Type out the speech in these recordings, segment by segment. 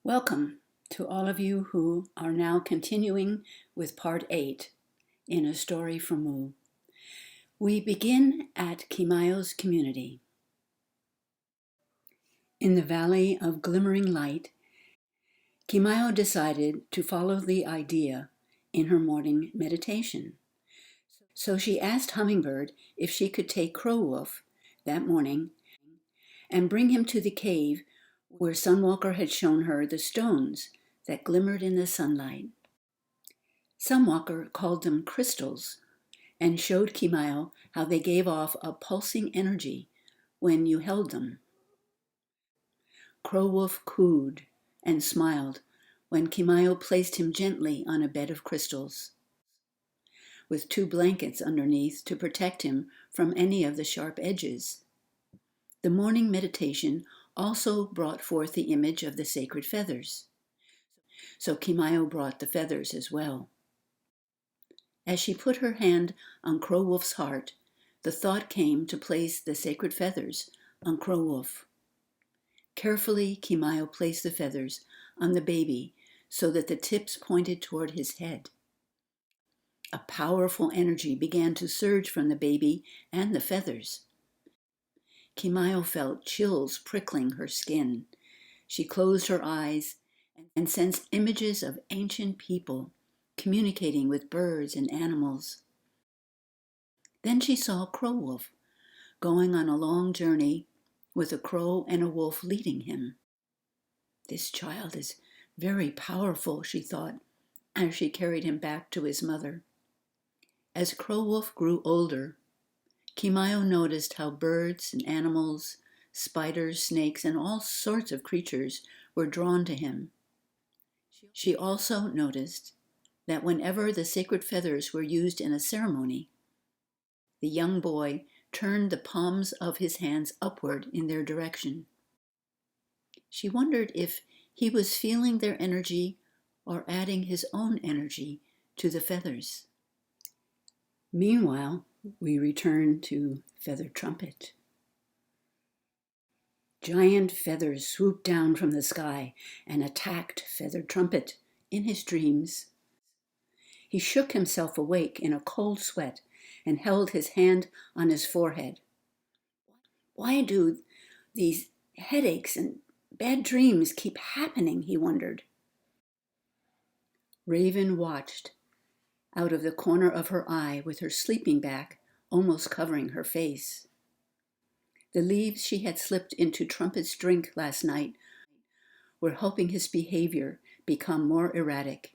Welcome to all of you who are now continuing with Part 8 in A Story from Mu. We begin at Kimayo's community. In the Valley of Glimmering Light, Kimayo decided to follow the idea in her morning meditation. So she asked Hummingbird if she could take CrowWolf that morning and bring him to the cave where Sunwalker had shown her the stones that glimmered in the sunlight. Sunwalker called them crystals and showed Kimayo how they gave off a pulsing energy when you held them. CrowWolf cooed and smiled when Kimayo placed him gently on a bed of crystals, with 2 blankets underneath to protect him from any of the sharp edges. The morning meditation also brought forth the image of the sacred feathers, so Kimayo brought the feathers as well. As she put her hand on CrowWolf's heart, the thought came to place the sacred feathers on CrowWolf. Carefully, Kimayo placed the feathers on the baby so that the tips pointed toward his head. A powerful energy began to surge from the baby and the feathers. Kimayo felt chills prickling her skin. She closed her eyes and sensed images of ancient people communicating with birds and animals. Then she saw CrowWolf going on a long journey with a crow and a wolf leading him. This child is very powerful, she thought, as she carried him back to his mother. As CrowWolf grew older, Kimayo noticed how birds and animals, spiders, snakes, and all sorts of creatures were drawn to him. She also noticed that whenever the sacred feathers were used in a ceremony, the young boy turned the palms of his hands upward in their direction. She wondered if he was feeling their energy or adding his own energy to the feathers. Meanwhile, we return to Feathered Trumpet. Giant feathers swooped down from the sky and attacked Feathered Trumpet in his dreams. He shook himself awake in a cold sweat and held his hand on his forehead. Why do these headaches and bad dreams keep happening, he wondered. Raven watched out of the corner of her eye with her sleeping bag almost covering her face. The leaves she had slipped into Trumpet's drink last night were helping his behavior become more erratic.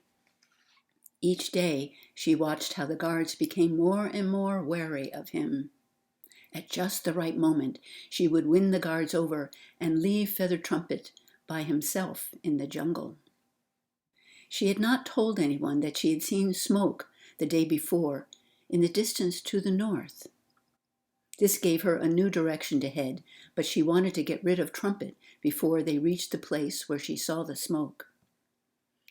Each day she watched how the guards became more and more wary of him. At just the right moment, she would win the guards over and leave Feathered Trumpet by himself in the jungle. She had not told anyone that she had seen smoke the day before in the distance to the north. This gave her a new direction to head, but she wanted to get rid of Trumpet before they reached the place where she saw the smoke.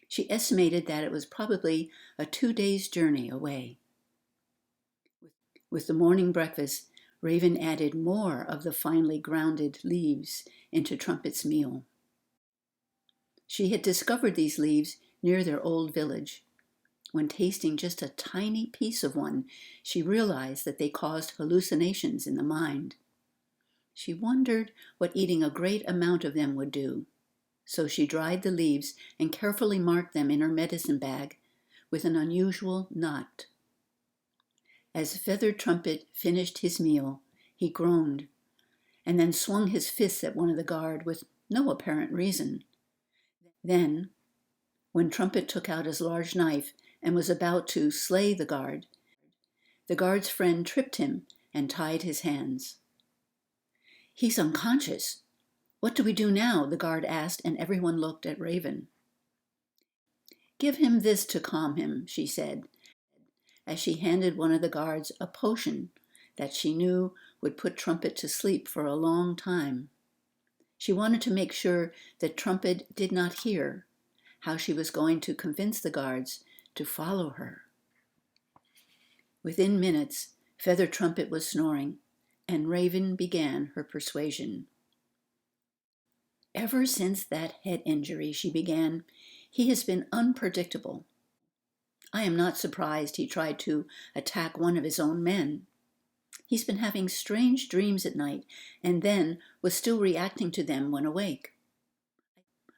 She estimated that it was probably a 2 days' journey away. With the morning breakfast, Raven added more of the finely grounded leaves into Trumpet's meal. She had discovered these leaves near their old village. When tasting just a tiny piece of one, she realized that they caused hallucinations in the mind. She wondered what eating a great amount of them would do, so she dried the leaves and carefully marked them in her medicine bag with an unusual knot. As Feathered Trumpet finished his meal, he groaned and then swung his fists at one of the guard with no apparent reason. Then, when Trumpet took out his large knife and was about to slay the guard's friend tripped him and tied his hands. "He's unconscious. What do we do now?" the guard asked, and everyone looked at Raven. "Give him this to calm him," she said, as she handed one of the guards a potion that she knew would put Trumpet to sleep for a long time. She wanted to make sure that Trumpet did not hear how she was going to convince the guards to follow her. Within minutes, Feathered Trumpet was snoring, and Raven began her persuasion. Ever since that head injury, she began, he has been unpredictable. I am not surprised he tried to attack one of his own men. He's been having strange dreams at night and then was still reacting to them when awake.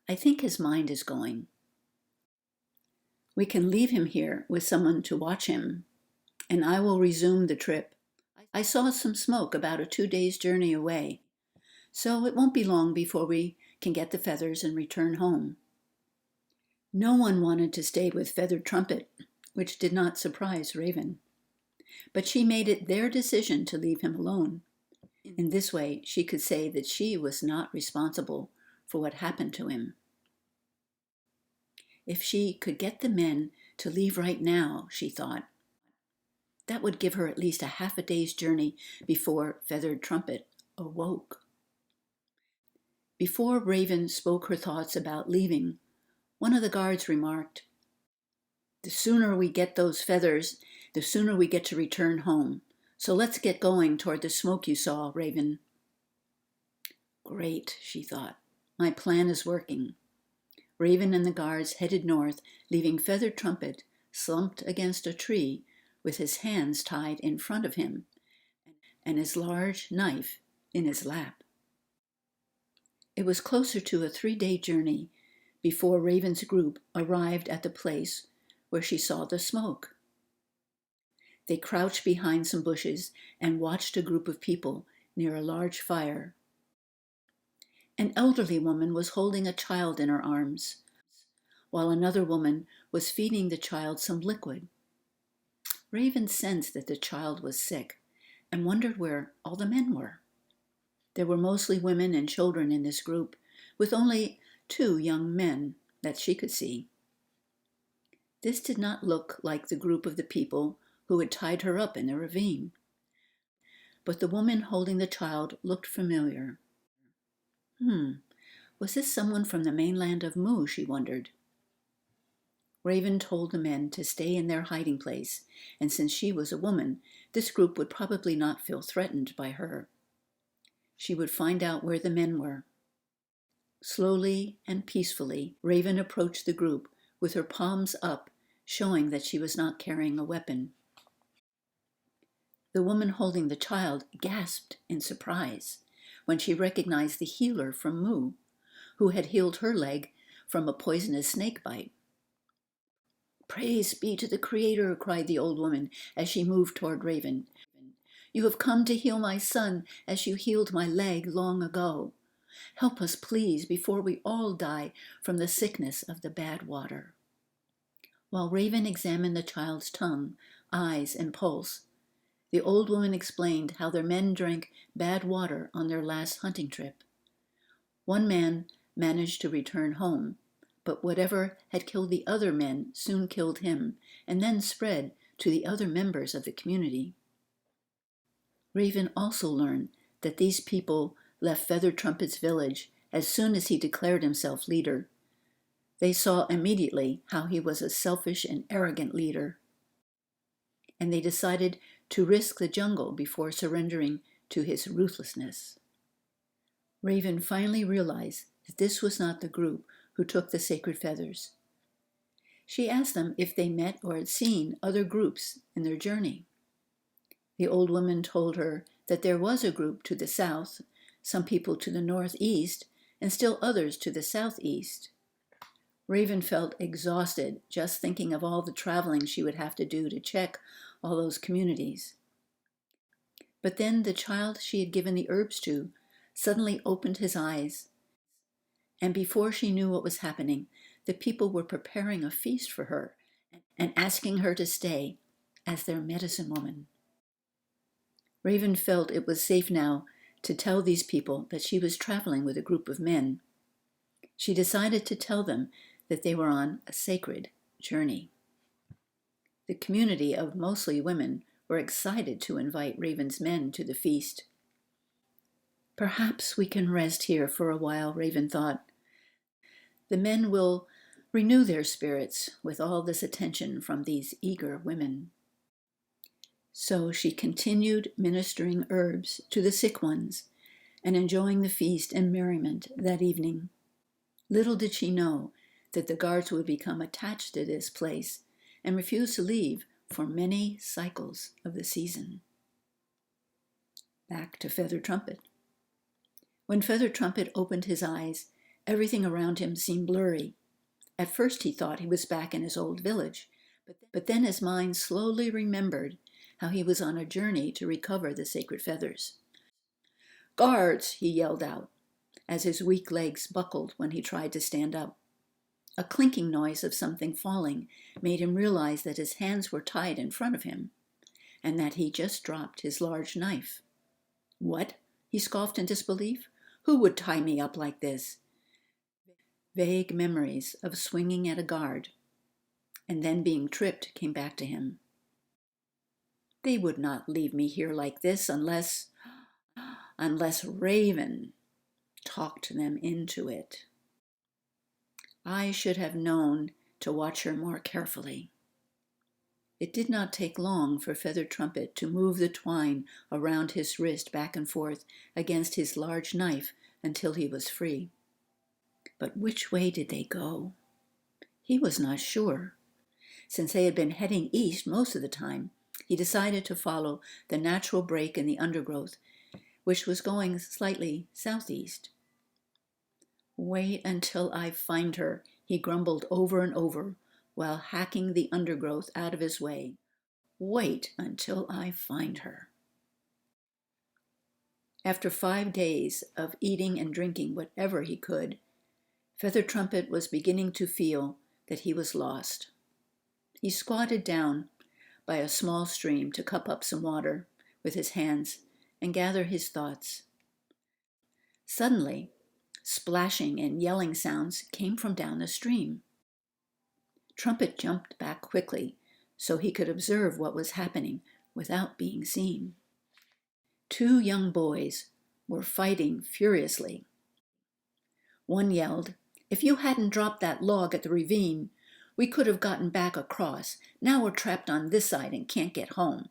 I think his mind is going. We can leave him here with someone to watch him, and I will resume the trip. I saw some smoke about a 2 days' journey away, so it won't be long before we can get the feathers and return home. No one wanted to stay with Feathered Trumpet, which did not surprise Raven. But she made it their decision to leave him alone. In this way, she could say that she was not responsible for what happened to him. If she could get the men to leave right now, she thought, that would give her at least a half a day's journey before Feathered Trumpet awoke. Before Raven spoke her thoughts about leaving, one of the guards remarked, "The sooner we get those feathers, the sooner we get to return home. So let's get going toward the smoke you saw, Raven." Great, she thought. My plan is working. Raven and the guards headed north, leaving Feathered Trumpet slumped against a tree with his hands tied in front of him and his large knife in his lap. It was closer to a 3-day journey before Raven's group arrived at the place where she saw the smoke. They crouched behind some bushes and watched a group of people near a large fire. An elderly woman was holding a child in her arms, while another woman was feeding the child some liquid. Raven sensed that the child was sick and wondered where all the men were. There were mostly women and children in this group, with only 2 young men that she could see. This did not look like the group of the people who had tied her up in the ravine. But the woman holding the child looked familiar. Was this someone from the mainland of Mu, she wondered. Raven told the men to stay in their hiding place, and since she was a woman, this group would probably not feel threatened by her. She would find out where the men were. Slowly and peacefully, Raven approached the group with her palms up, showing that she was not carrying a weapon. The woman holding the child gasped in surprise when she recognized the healer from Mu, who had healed her leg from a poisonous snake bite. "Praise be to the Creator," cried the old woman as she moved toward Raven. "You have come to heal my son as you healed my leg long ago. Help us, please, before we all die from the sickness of the bad water." While Raven examined the child's tongue, eyes, and pulse, the old woman explained how their men drank bad water on their last hunting trip. One man managed to return home, but whatever had killed the other men soon killed him, and then spread to the other members of the community. Raven also learned that these people left Feathered Trumpet's village as soon as he declared himself leader. They saw immediately how he was a selfish and arrogant leader, and they decided to risk the jungle before surrendering to his ruthlessness. Raven finally realized that this was not the group who took the sacred feathers. She asked them if they met or had seen other groups in their journey. The old woman told her that there was a group to the south, some people to the northeast, and still others to the southeast. Raven felt exhausted just thinking of all the traveling she would have to do to check all those communities. But then the child she had given the herbs to suddenly opened his eyes, and before she knew what was happening, the people were preparing a feast for her and asking her to stay as their medicine woman. Raven felt it was safe now to tell these people that she was traveling with a group of men. She decided to tell them that they were on a sacred journey. The community of mostly women were excited to invite Raven's men to the feast. Perhaps we can rest here for a while, Raven thought. The men will renew their spirits with all this attention from these eager women. So she continued ministering herbs to the sick ones, and enjoying the feast and merriment that evening. Little did she know that the guards would become attached to this place and refuse to leave for many cycles of the season. Back to Feathered Trumpet. When Feathered Trumpet opened his eyes, everything around him seemed blurry. At first he thought he was back in his old village, but then his mind slowly remembered how he was on a journey to recover the sacred feathers. "Guards!" he yelled out, as his weak legs buckled when he tried to stand up. A clinking noise of something falling made him realize that his hands were tied in front of him, and that he just dropped his large knife. "What?" he scoffed in disbelief. "Who would tie me up like this?" Vague memories of swinging at a guard and then being tripped came back to him. They would not leave me here like this unless Raven talked them into it. I should have known to watch her more carefully. It did not take long for Feathered Trumpet to move the twine around his wrist back and forth against his large knife until he was free. But which way did they go? He was not sure. Since they had been heading east most of the time, he decided to follow the natural break in the undergrowth, which was going slightly southeast. "Wait until I find her," he grumbled over and over while hacking the undergrowth out of his way. "Wait until I find her." After 5 days of eating and drinking whatever he could, Feathered Trumpet was beginning to feel that he was lost. He squatted down by a small stream to cup up some water with his hands and gather his thoughts. Suddenly, splashing and yelling sounds came from down the stream. Trumpet jumped back quickly so he could observe what was happening without being seen. 2 young boys were fighting furiously. One yelled, "If you hadn't dropped that log at the ravine, we could have gotten back across. Now we're trapped on this side and can't get home."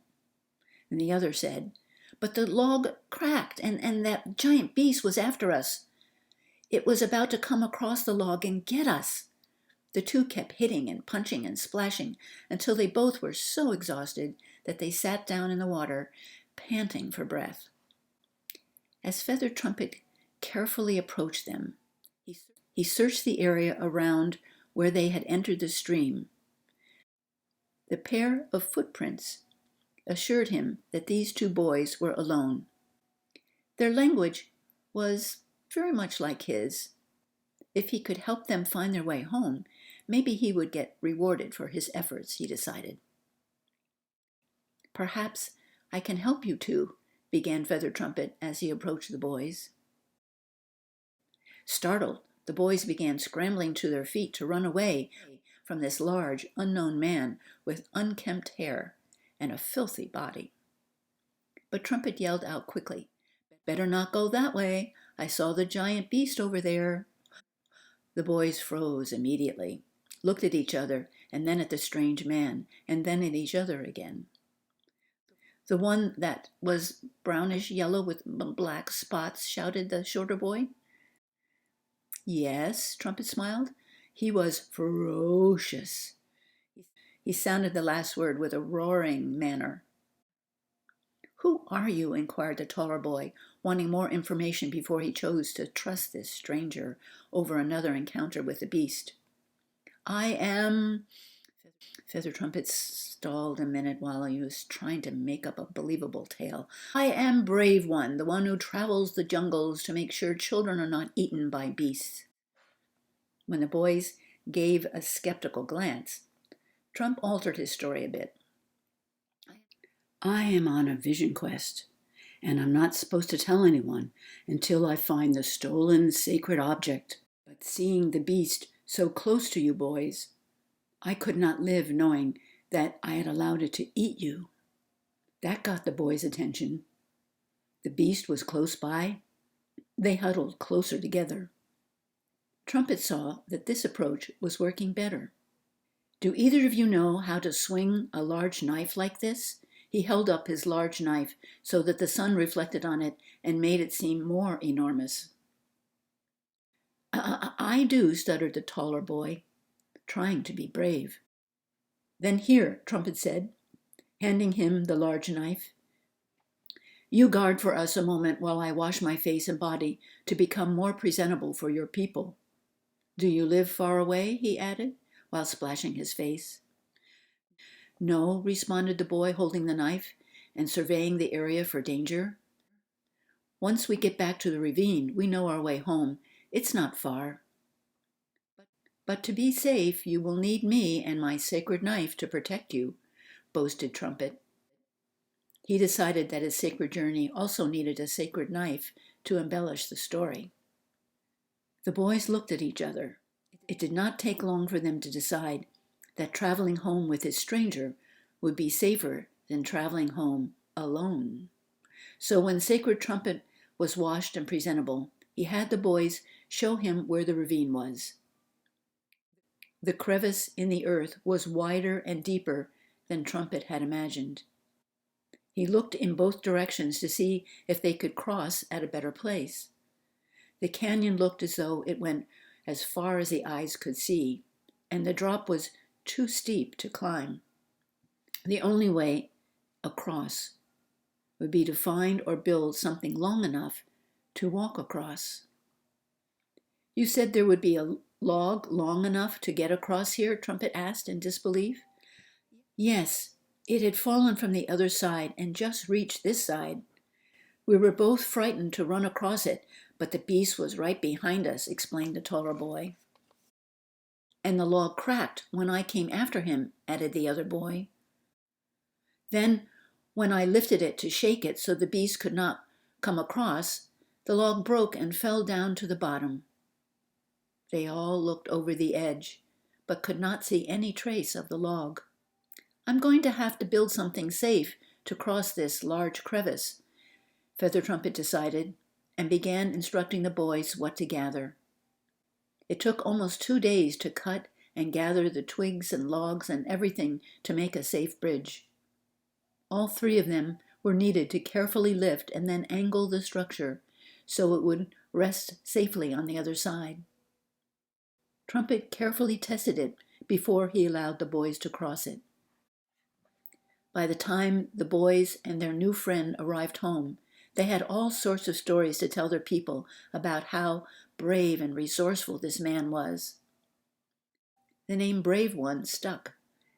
And the other said, "But the log cracked and that giant beast was after us. It was about to come across the log and get us." The 2 kept hitting and punching and splashing until they both were so exhausted that they sat down in the water, panting for breath. As Feathered Trumpet carefully approached them, he searched the area around where they had entered the stream. The pair of footprints assured him that these 2 boys were alone. Their language was very much like his. If he could help them find their way home, maybe he would get rewarded for his efforts, he decided. "Perhaps I can help you 2, began Feathered Trumpet as he approached the boys. Startled, the boys began scrambling to their feet to run away from this large, unknown man with unkempt hair and a filthy body. But Trumpet yelled out quickly, "Better not go that way. I saw the giant beast over there." The boys froze immediately, looked at each other, and then at the strange man, and then at each other again. "The one that was brownish yellow with black spots," shouted the shorter boy. "Yes," Trumpet smiled. "He was ferocious." He sounded the last word with a roaring manner. "Who are you?" inquired the taller boy, wanting more information before he chose to trust this stranger over another encounter with the beast. "I am..." Feathered Trumpet stalled a minute while he was trying to make up a believable tale. "I am Brave One, the one who travels the jungles to make sure children are not eaten by beasts." When the boys gave a skeptical glance, Trump altered his story a bit. "I am on a vision quest, and I'm not supposed to tell anyone until I find the stolen sacred object. But seeing the beast so close to you boys, I could not live knowing that I had allowed it to eat you." That got the boys' attention. The beast was close by. They huddled closer together. Trumpet saw that this approach was working better. "Do either of you know how to swing a large knife like this?" He held up his large knife so that the sun reflected on it and made it seem more enormous. I do, stuttered the taller boy, trying to be brave. Then here, Trumpet said, handing him the large knife. You guard for us a moment while I wash my face and body to become more presentable for your people. Do you live far away? He added, while splashing his face. No, responded the boy, holding the knife and surveying the area for danger. Once we get back to the ravine, we know our way home. It's not far. But to be safe, you will need me and my sacred knife to protect you, boasted Trumpet. He decided that his sacred journey also needed a sacred knife to embellish the story. The boys looked at each other. It did not take long for them to decide that traveling home with this stranger would be safer than traveling home alone. So when Sacred Trumpet was washed and presentable, he had the boys show him where the ravine was. The crevice in the earth was wider and deeper than Trumpet had imagined. He looked in both directions to see if they could cross at a better place. The canyon looked as though it went as far as the eyes could see, and the drop was too steep to climb. The only way across would be to find or build something long enough to walk across. You said there would be a log long enough to get across here? Trumpet asked in disbelief. Yes, it had fallen from the other side and just reached this side. We were both frightened to run across it, but the beast was right behind us, explained the taller boy. And the log cracked when I came after him, added the other boy. Then, when I lifted it to shake it so the beast could not come across, the log broke and fell down to the bottom. They all looked over the edge, but could not see any trace of the log. I'm going to have to build something safe to cross this large crevice, Feather Trumpet decided, and began instructing the boys what to gather. It took almost 2 days to cut and gather the twigs and logs and everything to make a safe bridge. All 3 of them were needed to carefully lift and then angle the structure so it would rest safely on the other side. Trumpet carefully tested it before he allowed the boys to cross it. By the time the boys and their new friend arrived home, they had all sorts of stories to tell their people about how brave and resourceful this man was. The name Brave One stuck,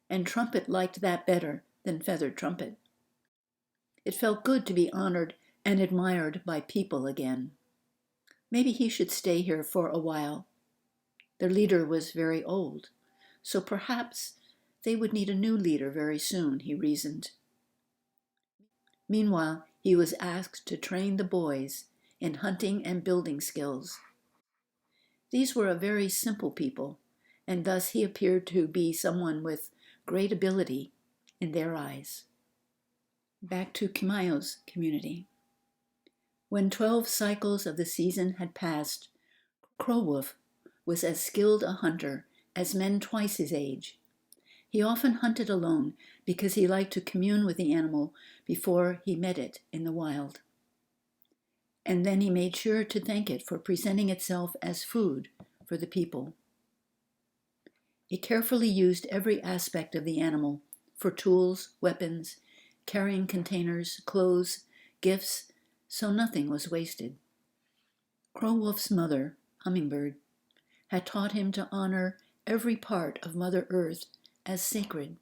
and Trumpet liked that better than Feathered Trumpet. It felt good to be honored and admired by people again. Maybe he should stay here for a while. Their leader was very old, so perhaps they would need a new leader very soon, he reasoned. Meanwhile, he was asked to train the boys in hunting and building skills. These were a very simple people, and thus he appeared to be someone with great ability in their eyes. Back to Kimayo's community. When 12 cycles of the season had passed, CrowWolf was as skilled a hunter as men twice his age. He often hunted alone because he liked to commune with the animal before he met it in the wild. And then he made sure to thank it for presenting itself as food for the people. It carefully used every aspect of the animal for tools, weapons, carrying containers, clothes, gifts, so nothing was wasted. CrowWolf's mother, Hummingbird, had taught him to honor every part of Mother Earth as sacred.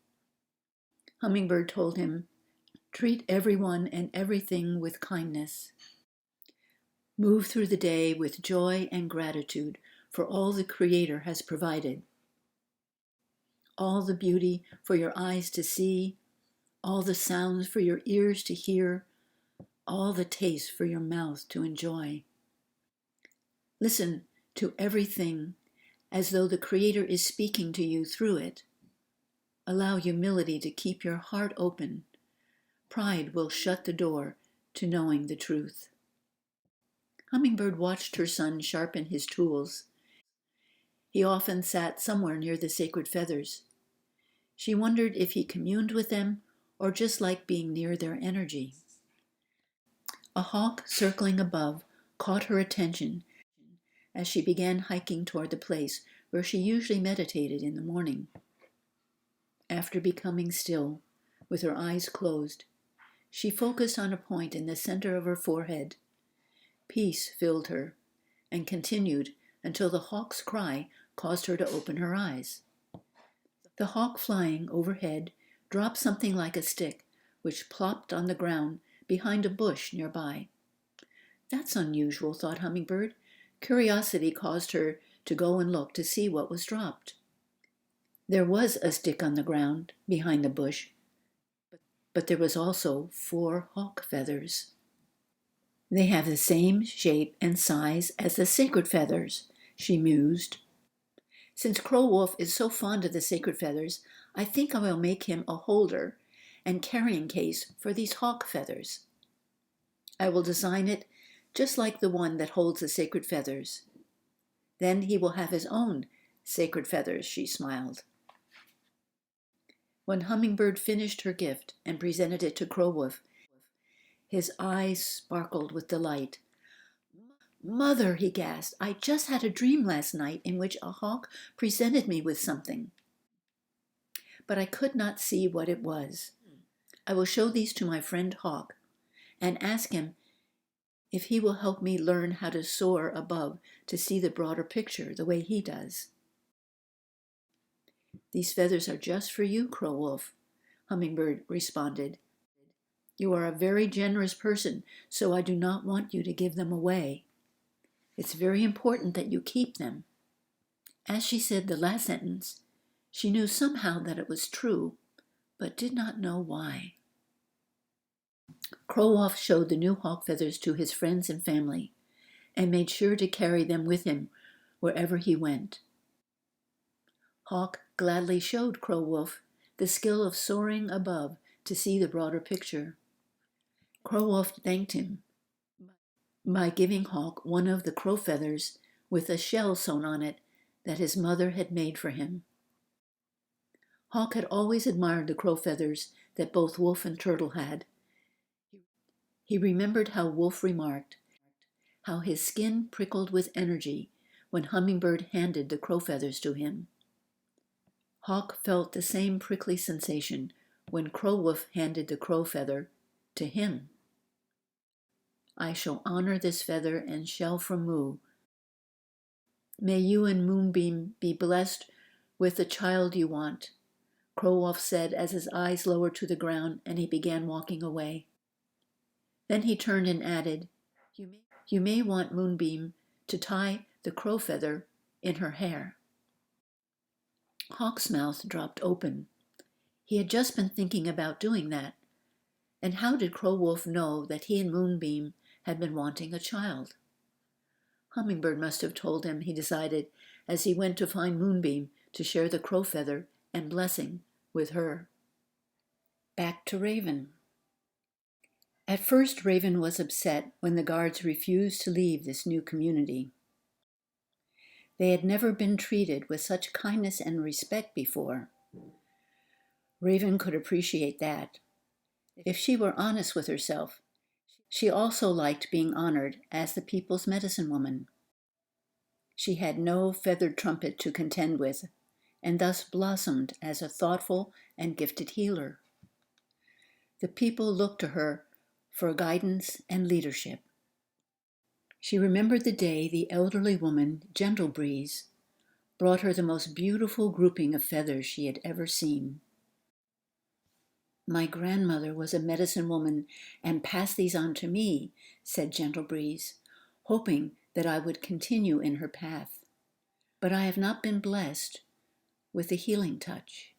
Hummingbird told him, treat everyone and everything with kindness. Move through the day with joy and gratitude for all the Creator has provided. All the beauty for your eyes to see, all the sounds for your ears to hear, all the taste for your mouth to enjoy. Listen to everything as though the Creator is speaking to you through it. Allow humility to keep your heart open. Pride will shut the door to knowing the truth. Hummingbird watched her son sharpen his tools. He often sat somewhere near the sacred feathers. She wondered if he communed with them or just like being near their energy. A hawk circling above caught her attention as she began hiking toward the place where she usually meditated in the morning. After becoming still, with her eyes closed, she focused on a point in the center of her forehead. Peace filled her and continued until the hawk's cry caused her to open her eyes. The hawk flying overhead dropped something like a stick, which plopped on the ground behind a bush nearby. That's unusual, thought Hummingbird. Curiosity caused her to go and look to see what was dropped. There was a stick on the ground behind the bush, but there was also 4 hawk feathers. They have the same shape and size as the sacred feathers, she mused. Since CrowWolf is so fond of the sacred feathers, I think I will make him a holder and carrying case for these hawk feathers. I will design it just like the one that holds the sacred feathers. Then he will have his own sacred feathers, she smiled. When Hummingbird finished her gift and presented it to CrowWolf, his eyes sparkled with delight. Mother, he gasped, I just had a dream last night in which a hawk presented me with something. But I could not see what it was. I will show these to my friend Hawk and ask him if he will help me learn how to soar above to see the broader picture the way he does. These feathers are just for you, CrowWolf, Hummingbird responded. You are a very generous person, so I do not want you to give them away. It's very important that you keep them. As she said the last sentence, she knew somehow that it was true, but did not know why. CrowWolf showed the new hawk feathers to his friends and family, and made sure to carry them with him wherever he went. Hawk gladly showed CrowWolf the skill of soaring above to see the broader picture. CrowWolf thanked him by giving Hawk one of the crow feathers with a shell sewn on it that his mother had made for him. Hawk had always admired the crow feathers that both Wolf and Turtle had. He remembered how Wolf remarked how his skin prickled with energy when Hummingbird handed the crow feathers to him. Hawk felt the same prickly sensation when CrowWolf handed the crow feather to him. I shall honor this feather and shell from Moo. May you and Moonbeam be blessed with the child you want, CrowWolf said as his eyes lowered to the ground and he began walking away. Then he turned and added, You may want Moonbeam to tie the crow feather in her hair. Hawk's mouth dropped open. He had just been thinking about doing that. And how did CrowWolf know that he and Moonbeam had been wanting a child? Hummingbird must have told him, he decided, as he went to find Moonbeam to share the crow feather and blessing with her. Back to Raven. At first, Raven was upset when the guards refused to leave this new community. They had never been treated with such kindness and respect before. Raven could appreciate that. If she were honest with herself, she also liked being honored as the people's medicine woman. She had no feathered trumpet to contend with, and thus blossomed as a thoughtful and gifted healer. The people looked to her for guidance and leadership. She remembered the day the elderly woman, Gentle Breeze, brought her the most beautiful grouping of feathers she had ever seen. My grandmother was a medicine woman and passed these on to me, said Gentle Breeze, hoping that I would continue in her path. But I have not been blessed with the healing touch.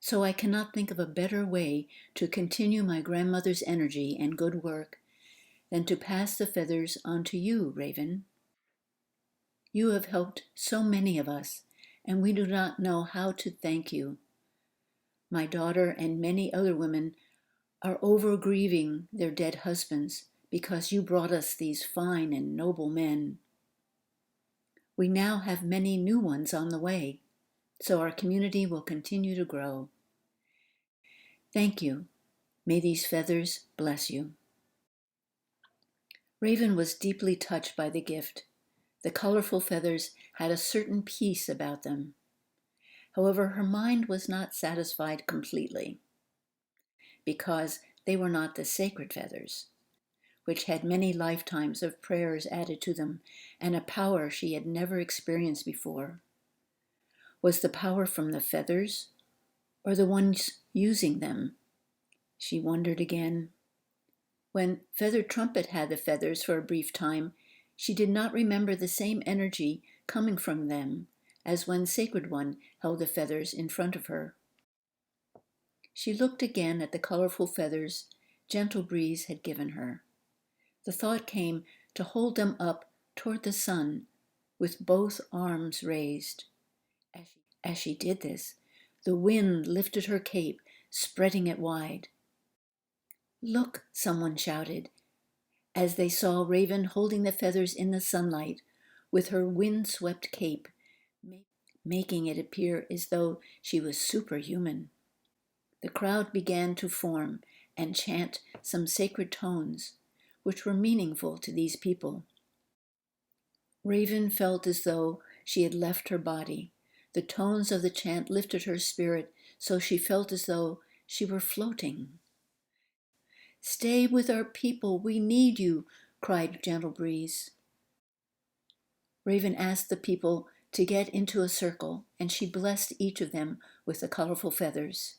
So I cannot think of a better way to continue my grandmother's energy and good work than to pass the feathers on to you, Raven. You have helped so many of us, and we do not know how to thank you. My daughter and many other women are over grieving their dead husbands because you brought us these fine and noble men. We now have many new ones on the way, so our community will continue to grow. Thank you. May these feathers bless you. Raven was deeply touched by the gift. The colorful feathers had a certain peace about them. However, her mind was not satisfied completely, because they were not the sacred feathers, which had many lifetimes of prayers added to them and a power she had never experienced before. Was the power from the feathers or the ones using them? She wondered again. When Feathered Trumpet had the feathers for a brief time, she did not remember the same energy coming from them as when Sacred One held the feathers in front of her. She looked again at the colorful feathers Gentle Breeze had given her. The thought came to hold them up toward the sun with both arms raised. As she did this, the wind lifted her cape, spreading it wide. "Look," someone shouted, as they saw Raven holding the feathers in the sunlight with her wind-swept cape, making it appear as though she was superhuman. The crowd began to form and chant some sacred tones, which were meaningful to these people. Raven felt as though she had left her body. The tones of the chant lifted her spirit, so she felt as though she were floating. "Stay with our people, we need you," cried Gentle Breeze. Raven asked the people to get into a circle, and she blessed each of them with the colorful feathers.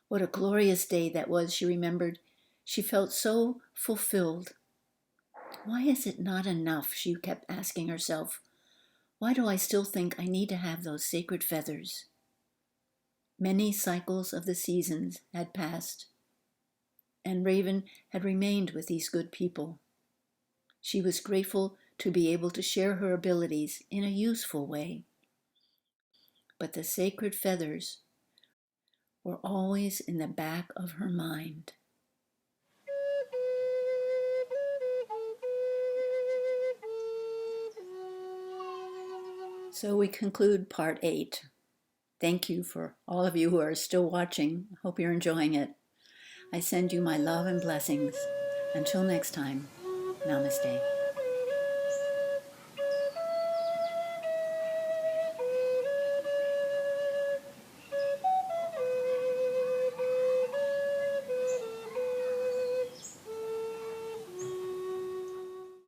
What a glorious day that was, she remembered. She felt so fulfilled. Why is it not enough, she kept asking herself. Why do I still think I need to have those sacred feathers? Many cycles of the seasons had passed, and Raven had remained with these good people. She was grateful to be able to share her abilities in a useful way. But the sacred feathers were always in the back of her mind. So we conclude part 8. Thank you for all of you who are still watching. Hope you're enjoying it. I send you my love and blessings. Until next time, namaste.